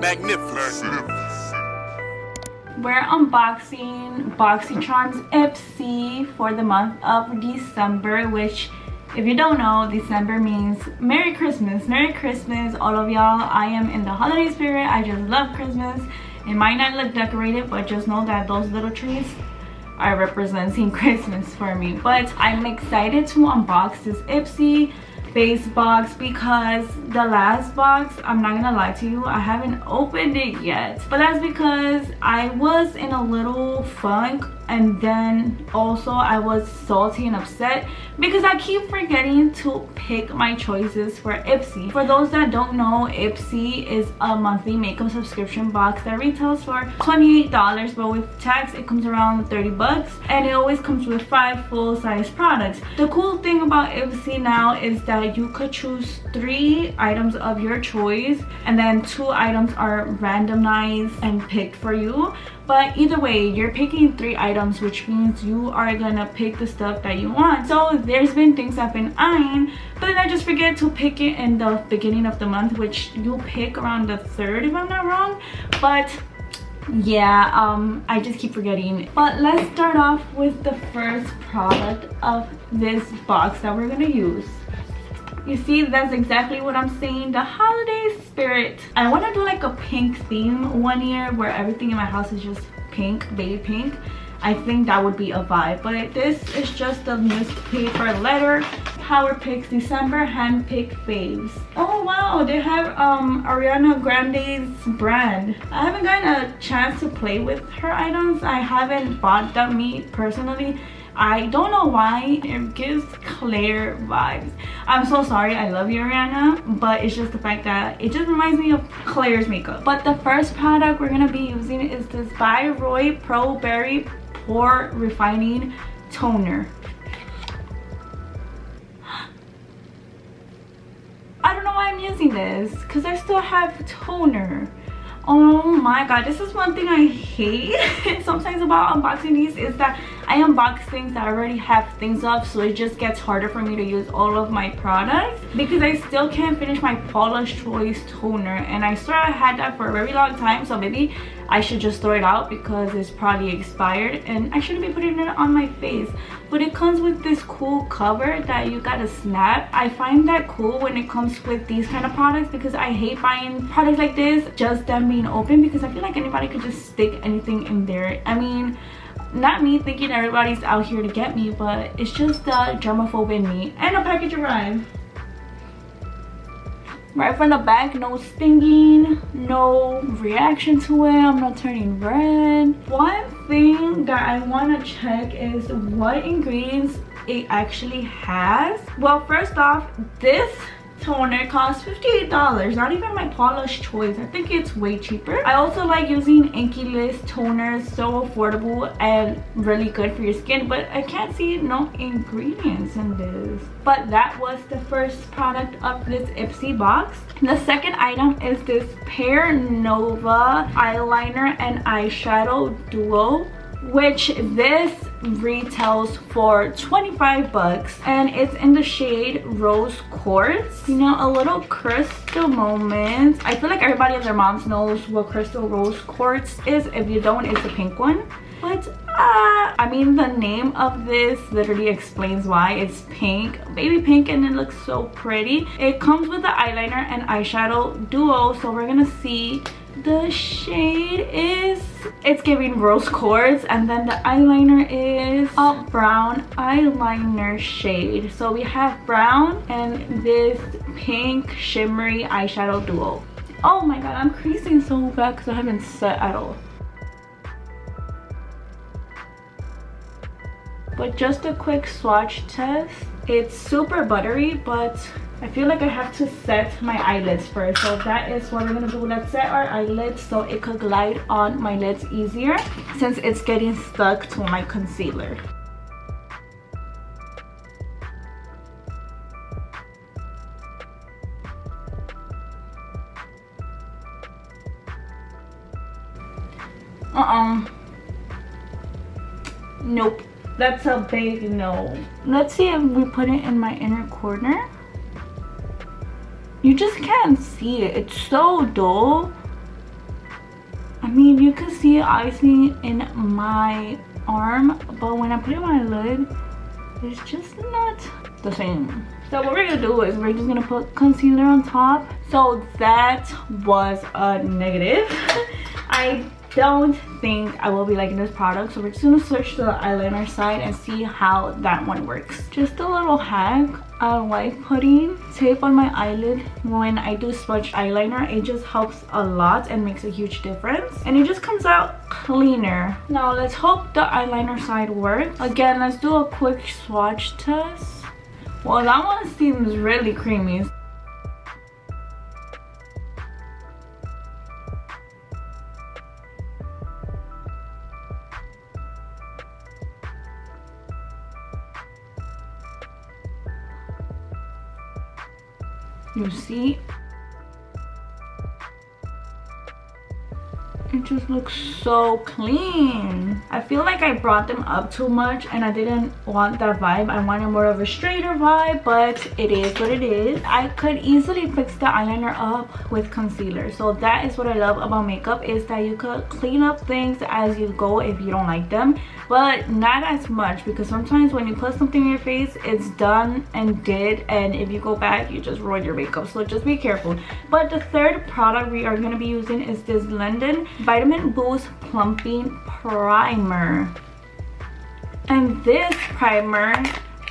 Magnificent. We're unboxing BoxyCharm's Ipsy for the month of December, which, if you don't know, December means Merry Christmas. Merry Christmas, all of y'all. I am in the holiday spirit. I just love Christmas. It might not look decorated, but just know that those little trees are representing Christmas for me. But I'm excited to unbox this Ipsy base box because the last box, I'm not gonna lie to you, I haven't opened it yet, but that's because I was in a little funk, and then also I was salty and upset because I keep forgetting to pick my choices for Ipsy. For those that don't know, Ipsy is a monthly makeup subscription box that retails for $28, but with tax it comes around 30 bucks, and it always comes with 5 full-size products. The cool thing about Ipsy now is that you could choose 3 items of your choice, and then 2 items are randomized and picked for you. But either way, you're picking 3 items, which means you are gonna pick the stuff that you want. So there's been things I've been eyeing, but then I just forget to pick it in the beginning of the month, which you pick around the 3rd if I'm not wrong. But yeah, I just keep forgetting. But let's start off with the first product of this box that we're gonna use. You see, that's exactly what I'm saying, the holiday spirit. I want to do like a pink theme one year where everything in my house is just pink, baby pink. I think that would be a vibe. But this is just a newspaper letter. Power Picks December handpicked faves. Oh wow, they have Ariana Grande's brand. I haven't gotten a chance to play with her items. I haven't bought them, me personally. I don't know why, it gives Claire vibes. I'm so sorry, I love you, Ariana, but it's just the fact that it just reminds me of Claire's makeup. But the first product we're gonna be using is this BYROE Pro Berry Pore Refining Toner. I don't know why I'm using this, because I still have toner. Oh my god, this is one thing I hate sometimes about unboxing these, is that I unbox things that I already have things of, so it just gets harder for me to use all of my products because I still can't finish my Paula's Choice toner, and I swear I had that for a very long time, so maybe I should just throw it out because it's probably expired and I shouldn't be putting it on my face. But it comes with this cool cover that you gotta snap. I find that cool when it comes with these kind of products because I hate buying products like this just them being open, because I feel like anybody could just stick anything in there. I mean, not me thinking everybody's out here to get me, but it's just the germaphobe in me. And a package arrived right from the back. No stinging, no reaction to it. I'm not turning red. One thing that I want to check is what ingredients it actually has. Well, first off, this toner costs $58, not even my Paula's Choice. I think it's way cheaper. I also like using Inky List toners, so affordable and really good for your skin, but I can't see no ingredients in this. But that was the first product of this Ipsy box. The second item is this PEAR Nova eyeliner and eyeshadow duo, which this retails for 25 bucks, and it's in the shade Rose Quartz. You know, a little crystal moment. I feel like everybody and their moms knows what crystal rose quartz is. If you don't, it's the pink one. But I mean, the name of this literally explains why. It's pink, baby pink, and it looks so pretty. It comes with the eyeliner and eyeshadow duo, so we're gonna see. The shade is, it's giving rose quartz, and then the eyeliner is a brown eyeliner shade. So we have brown and this pink shimmery eyeshadow duo. Oh my god, I'm creasing so bad because I haven't set at all. But just a quick swatch test. It's super buttery, but I feel like I have to set my eyelids first. So that is what we're gonna do. Let's set our eyelids so it could glide on my lids easier, since it's getting stuck to my concealer. Nope. That's a big no. Let's see if we put it in my inner corner. You just can't see it. It's so dull. mean, you can see icing in my arm, but when I put it on my lid, it's just not the same. So what we're gonna do is we're just gonna put concealer on top. So that was a negative. I don't think I will be liking this product, so we're just gonna switch to the eyeliner side and see how that one works. Just a little hack, I like putting tape on my eyelid when I do smudge eyeliner. It just helps a lot and makes a huge difference, and it just comes out cleaner. Now let's hope the eyeliner side works. Again, let's do a quick swatch test. Well, that one seems really creamy. You see, it just looks so clean. I feel like I brought them up too much and I didn't want that vibe. I wanted more of a straighter vibe, but it is what it is. I could easily fix the eyeliner up with concealer. So that is what I love about makeup, is that you could clean up things as you go if you don't like them, but not as much, because sometimes when you put something in your face, it's done and did, and if you go back, you just ruin your makeup. So just be careful. But the third product we are going to be using is this London Vitamin Boost Plumping Primer. And this primer,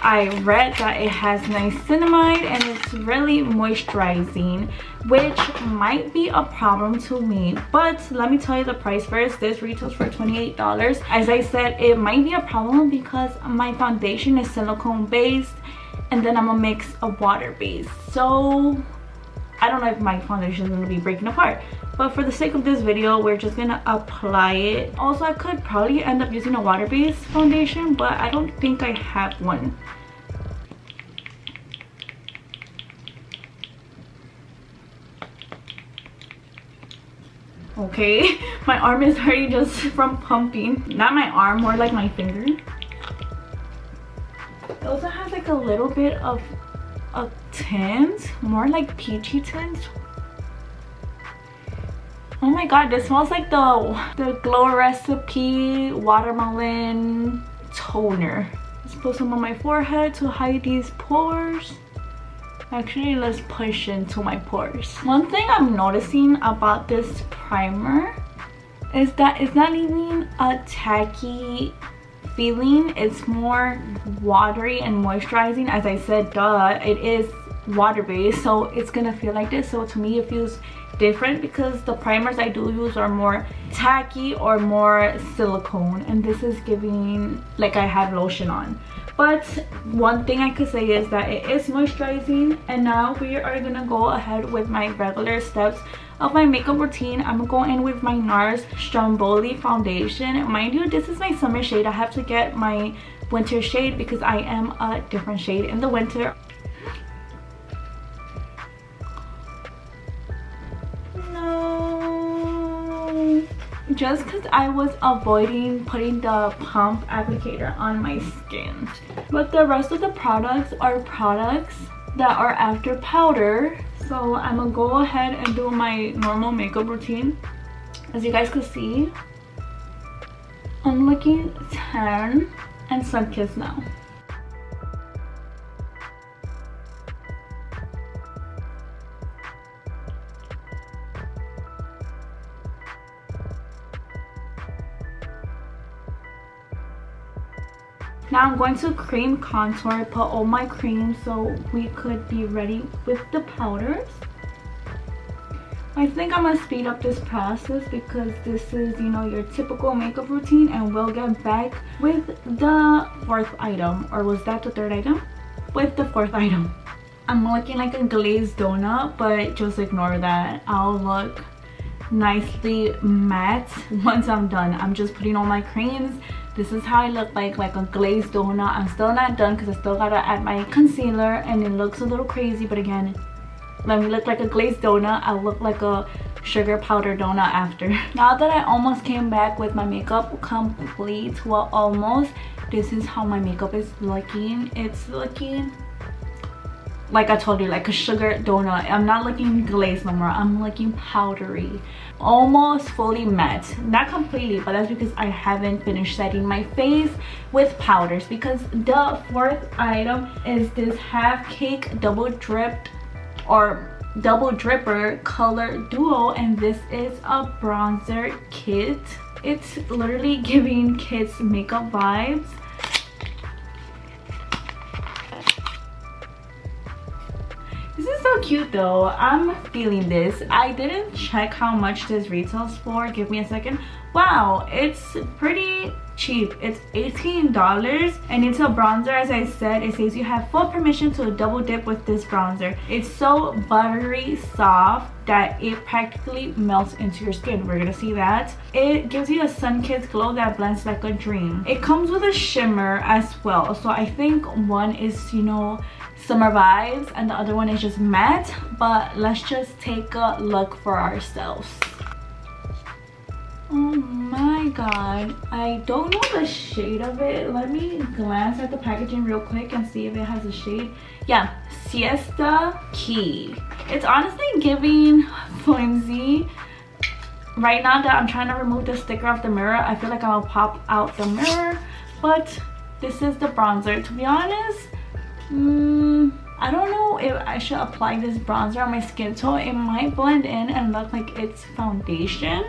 I read that it has niacinamide and it's really moisturizing, which might be a problem to me. But let me tell you the price first. This retails for $28. As I said, it might be a problem because my foundation is silicone based and then I'm a mix of water based. So I don't know if my foundation is going to be breaking apart. But for the sake of this video, we're just gonna apply it. Also, I could probably end up using a water-based foundation, but I don't think I have one. Okay, my arm is hurting just from pumping. Not my arm, more like my finger. It also has like a little bit of a tint, more like peachy tint. Oh my god, this smells like the Glow Recipe watermelon toner. Let's put some on my forehead to hide these pores. Actually, let's push into my pores. One thing I'm noticing about this primer is that it's not leaving a tacky feeling. It's more watery and moisturizing. As I said, duh, it is water-based, so it's gonna feel like this. So to me, it feels different because the primers I do use are more tacky or more silicone, and this is giving like I have lotion on. But one thing I could say is that it is moisturizing. And now we are gonna go ahead with my regular steps of my makeup routine. I'm gonna go in with my NARS Stromboli foundation. Mind you, this is my summer shade. I have to get my winter shade because I am a different shade in the winter. Just because I was avoiding putting the pump applicator on my skin. But the rest of the products are products that are after powder. So I'm gonna go ahead and do my normal makeup routine. As you guys can see, I'm looking tan and sun-kissed now. Now I'm going to cream contour, put all my cream so we could be ready with the powders. I think I'm gonna speed up this process because this is, you know, your typical makeup routine, and we'll get back with the fourth item. Or was that the third item? With the fourth item. I'm looking like a glazed donut, but just ignore that. I'll look nicely matte once I'm done. I'm just putting all my creams. This is how I look like a glazed donut. I'm still not done because I still gotta add my concealer and it looks a little crazy, but again, let me look like a glazed donut. I'll look like a sugar powder donut after. Now that I almost came back with my makeup complete, well, almost, this is how my makeup is looking. It's looking like I told you, like a sugar donut. I'm not looking glazed no more. I'm looking powdery, almost fully matte, not completely, but that's because I haven't finished setting my face with powders. Because the fourth item is this half cake double dripped or double dripper color duo, and this is a bronzer kit. It's literally giving kids makeup vibes. This is so cute though. I'm feeling this. I didn't check how much this retails for. Give me a second. Wow, it's pretty cheap. It's $18, and it's a bronzer. As I said, it says you have full permission to double dip with this bronzer. It's so buttery soft that it practically melts into your skin. We're gonna see that. It gives you a sun-kissed glow that blends like a dream. It comes with a shimmer as well, so I think one is, you know, summer vibes and the other one is just matte, but let's just take a look for ourselves. Oh my god, I don't know the shade of it. Let me glance at the packaging real quick and see if it has a shade. Yeah, Siesta Key. It's honestly giving flimsy. Right now that I'm trying to remove the sticker off the mirror, I feel like I'll pop out the mirror, but this is the bronzer. To be honest, I don't know if I should apply this bronzer on my skin tone. It might blend in and look like it's foundation.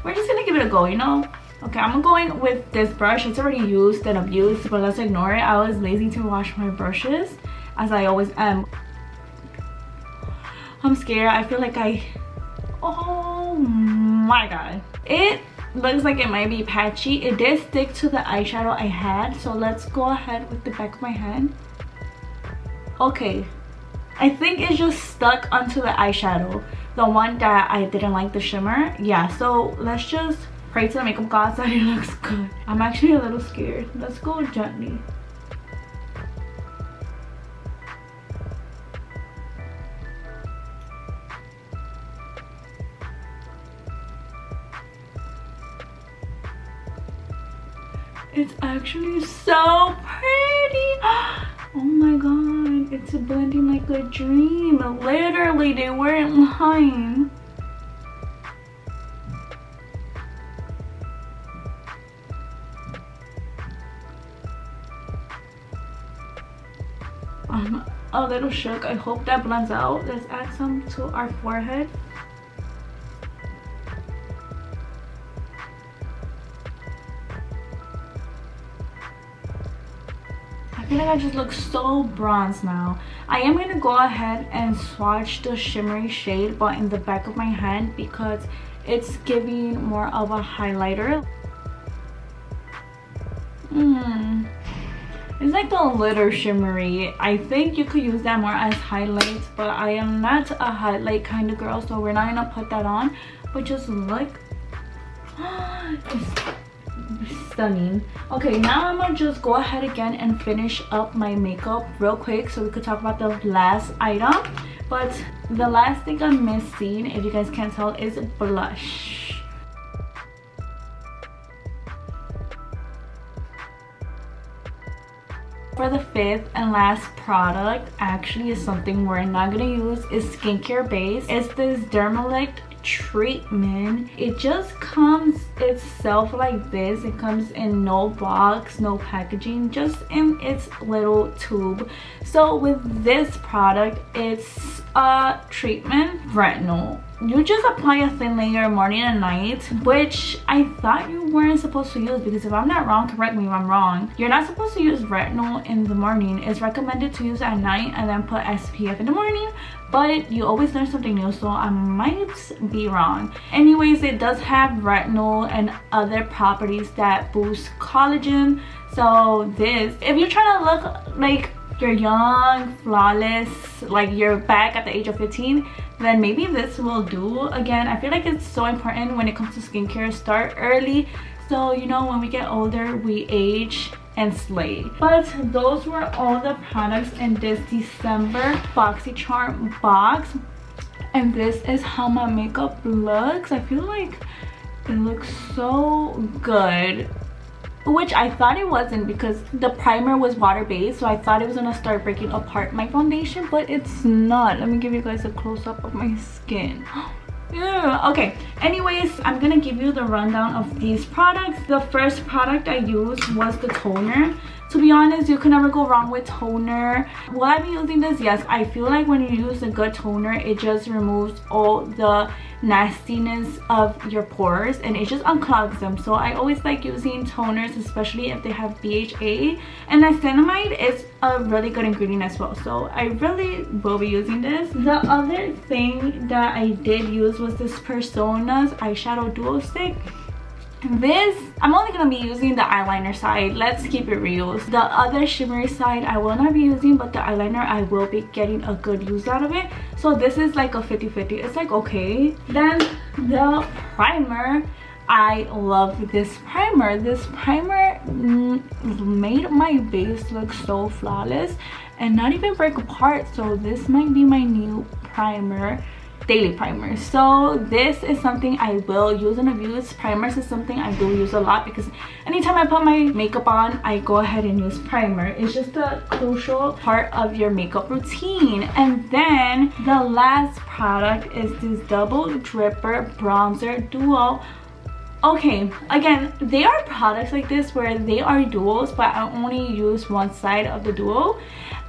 We're just gonna give it a go, you know. Okay, I'm going with this brush. It's already used and abused, but let's ignore it. I was lazy to wash my brushes, as I always am. I'm scared. I feel like oh my god, it looks like it might be patchy. It did stick to the eyeshadow I had, so let's go ahead with the back of my hand. Okay, I think it just stuck onto the eyeshadow, the one that I didn't like the shimmer. Yeah, so let's just pray to the makeup gods that it looks good. I'm actually a little scared. Let's go gently. It's actually so pretty. Oh my god, it's blending like a dream. Literally, they weren't lying. I'm a little shook. I hope that blends out. Let's add some to our forehead. I feel like I just look so bronze now. I am going to go ahead and swatch the shimmery shade, but in the back of my hand, because it's giving more of a highlighter. It's like the little shimmery. I think you could use that more as highlights, but I am not a highlight kind of girl, so we're not going to put that on. But just look. It's stunning. Okay, now I'm gonna just go ahead again and finish up my makeup real quick so we could talk about the last item. But the last thing I'm missing, if you guys can't tell, is blush. For the fifth and last product, actually is something we're not gonna use, is skincare base. It's this DERMELECT treatment. It just comes itself like this. It comes in no box, no packaging, just in its little tube. So with this product, it's a treatment retinol. You just apply a thin layer morning and night, which I thought you weren't supposed to use, because if I'm not wrong, correct me if I'm wrong, you're not supposed to use retinol in the morning. It's recommended to use at night and then put SPF in the morning, but you always learn something new, so I might be wrong. Anyways, it does have retinol and other properties that boost collagen. So this, if you're trying to look like you're young, flawless, like you're back at the age of 15, then maybe this will do. Again, I feel like it's so important when it comes to skincare. Start early, so you know when we get older we age and slay. But those were all the products in this December boxycharm box, and this is how my makeup looks. I feel like it looks so good. which I thought it wasn't because the primer was water-based, so I thought it was gonna start breaking apart my foundation, but it's not. Let me give you guys a close-up of my skin. Yeah, okay, anyways, I'm gonna give you the rundown of these products. The first product I used was the toner. To be honest, you can never go wrong with toner. Will I be using this? Yes. I feel like when you use a good toner, it just removes all the nastiness of your pores and it just unclogs them. So I always like using toners, especially if they have BHA, and niacinamide is a really good ingredient as well, so I really will be using this. The other thing that I did use was this Persona's eyeshadow duo stick. This, I'm only gonna be using the eyeliner side. Let's keep it real. The other shimmery side I will not be using, but the eyeliner I will be getting a good use out of it. So this is like a 50-50. It's like okay. Then the primer, I love this primer. This primer made my base look so flawless and not even break apart. So this might be my new primer, daily primer. So this is something I will use and abuse. Primers is something I do use a lot because anytime I put my makeup on, I go ahead and use primer. It's just a crucial part of your makeup routine. And then the last product is this double dripper bronzer duo. Okay, again, they are products like this where they are duos, but I only use one side of the duo.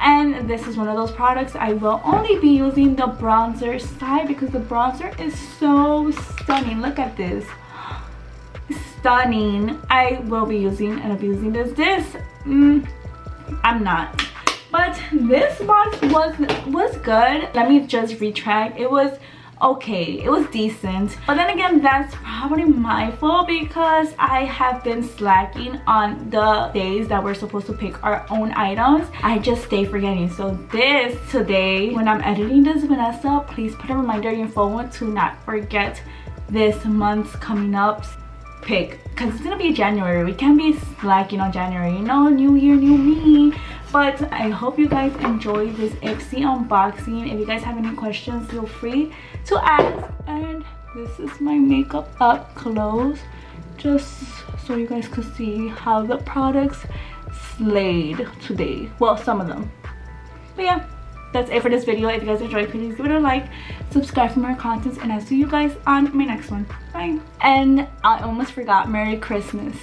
And this is one of those products I will only be using the bronzer side because the bronzer is so stunning. Look at this, stunning. I will be using and abusing this. I'm not, but this box was good. Let me just retract. It was okay, it was decent, but then again, that's probably my fault because I have been slacking on the days that we're supposed to pick our own items. I just stay forgetting. So this today, when I'm editing this, Vanessa, please put a reminder in your phone to not forget this month's coming up pick, because it's gonna be January. We can't be slacking on January, you know, new year, new me. But I hope you guys enjoyed this Ipsy unboxing. If you guys have any questions, feel free to ask. And this is my makeup up close, just so you guys could see how the products slayed today. Well, some of them. But yeah, that's it for this video. If you guys enjoyed, please give it a like, subscribe for more content, and I'll see you guys on my next one. Bye. And I almost forgot, Merry Christmas.